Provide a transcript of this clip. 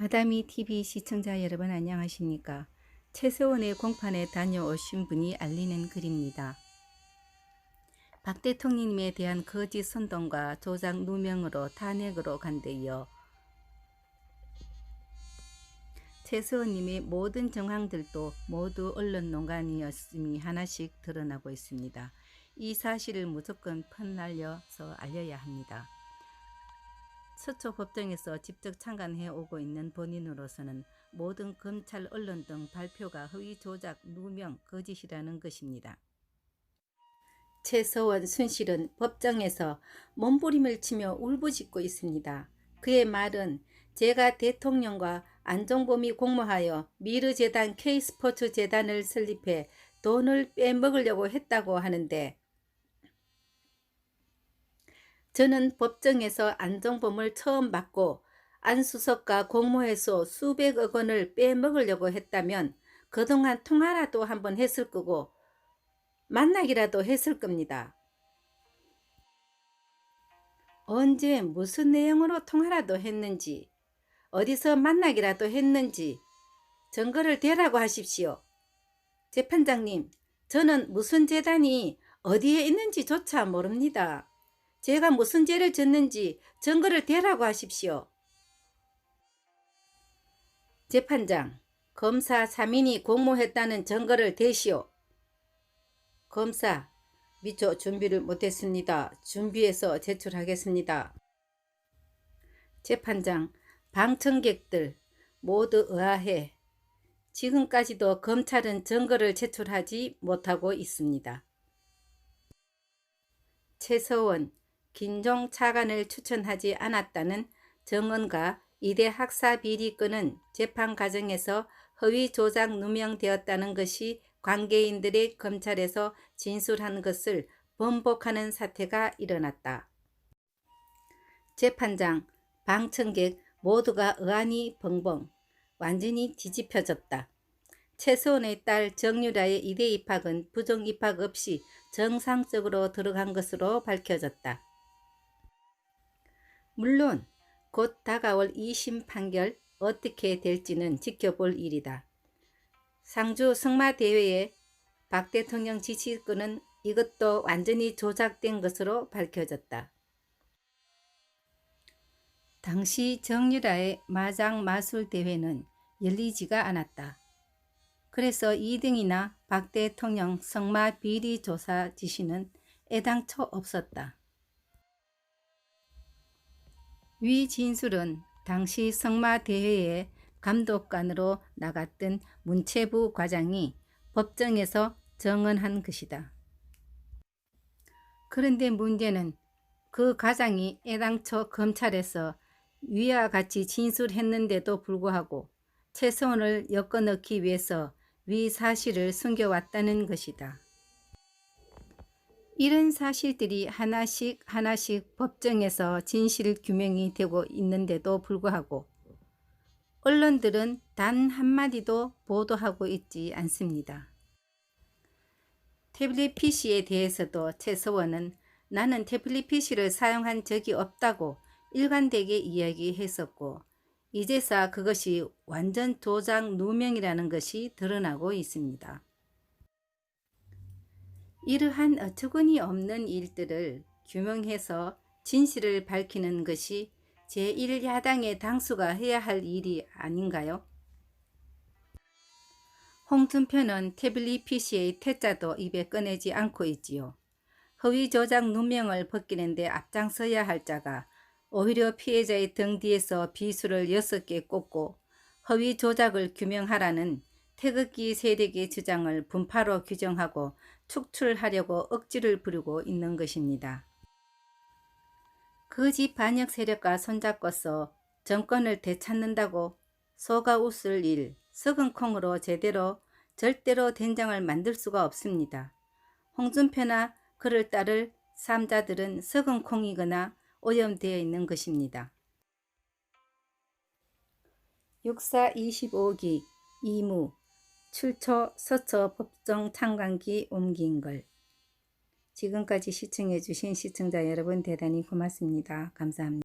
아다미 TV 시청자 여러분 안녕하십니까? 최서원의 공판에 다녀오신 분이 알리는 글입니다. 박 대통령님에 대한 거짓 선동과 조작 누명으로 탄핵으로 간 데 이어 최서원님의 모든 정황들도 모두 언론 농간이었음이 하나씩 드러나고 있습니다. 이 사실을 무조건 퍼날려서 알려야 합니다. 서초 법정에서 직접 참관해 오고 있는 본인으로서는 모든 검찰, 언론 등 발표가 허위, 조작, 누명, 거짓이라는 것입니다. 최서원, 순실은 법정에서 몸부림을 치며 울부짖고 있습니다. 그의 말은 제가 대통령과 안종범이 공모하여 미르재단 K스포츠재단을 설립해 돈을 빼먹으려고 했다고 하는데, 저는 법정에서 안종범을 처음 받고 안수석과 공모해서 수백억 원을 빼먹으려고 했다면 그동안 통화라도 한번 했을 거고 만나기라도 했을 겁니다. 언제 무슨 내용으로 통화라도 했는지, 어디서 만나기라도 했는지 증거를 대라고 하십시오. 재판장님, 저는 무슨 재단이 어디에 있는지조차 모릅니다. 제가 무슨 죄를 졌는지 증거를 대라고 하십시오. 재판장, 검사 3인이 공모했다는 증거를 대시오. 검사, 미처 준비를 못했습니다. 준비해서 제출하겠습니다. 재판장, 방청객들 모두 의아해. 지금까지도 검찰은 증거를 제출하지 못하고 있습니다. 최서원, 김종 차관을 추천하지 않았다는 정언과 이대 학사 비리 건은 재판 과정에서 허위 조작 누명되었다는 것이 관계인들의 검찰에서 진술한 것을 번복하는 사태가 일어났다. 재판장, 방청객 모두가 의안이 벙벙, 완전히 뒤집혀졌다. 최서원의 딸 정유라의 이대 입학은 부정 입학 없이 정상적으로 들어간 것으로 밝혀졌다. 물론 곧 다가올 2심 판결 어떻게 될지는 지켜볼 일이다. 상주 승마대회에 박 대통령 지지권은 이것도 완전히 조작된 것으로 밝혀졌다. 당시 정유라의 마장 마술 대회는 열리지가 않았다. 그래서 2등이나 박 대통령 승마 비리 조사 지시는 애당초 없었다. 위 진술은 당시 승마대회에 감독관으로 나갔던 문체부 과장이 법정에서 증언한 것이다. 그런데 문제는 그 과장이 애당초 검찰에서 위와 같이 진술했는데도 불구하고 최서원을 엮어넣기 위해서 위 사실을 숨겨왔다는 것이다. 이런 사실들이 하나씩 법정에서 진실 규명이 되고 있는데도 불구하고 언론들은 단 한마디도 보도하고 있지 않습니다. 태블릿 PC에 대해서도 최서원은 나는 태블릿 PC를 사용한 적이 없다고 일관되게 이야기했었고, 이제서 그것이 완전 조작 누명이라는 것이 드러나고 있습니다. 이러한 어처구니 없는 일들을 규명해서 진실을 밝히는 것이 제1야당의 당수가 해야 할 일이 아닌가요? 홍준표는 태블릿 PC의 퇴짜도 입에 꺼내지 않고 있지요. 허위 조작 누명을 벗기는 데 앞장서야 할 자가 오히려 피해자의 등 뒤에서 비수를 6개 꽂고 허위 조작을 규명하라는 태극기 세력의 주장을 분파로 규정하고 축출하려고 억지를 부리고 있는 것입니다. 거짓 반역 세력과 손잡고서 정권을 되찾는다고 속아 웃을 일, 썩은 콩으로 제대로 절대로 된장을 만들 수가 없습니다. 홍준표나 그를 따를 삼자들은 썩은 콩이거나 오염되어 있는 것입니다. 육사 25기 이무 출처 서초 법정 참관기 옮긴 걸. 지금까지 시청해 주신 시청자 여러분 대단히 고맙습니다. 감사합니다.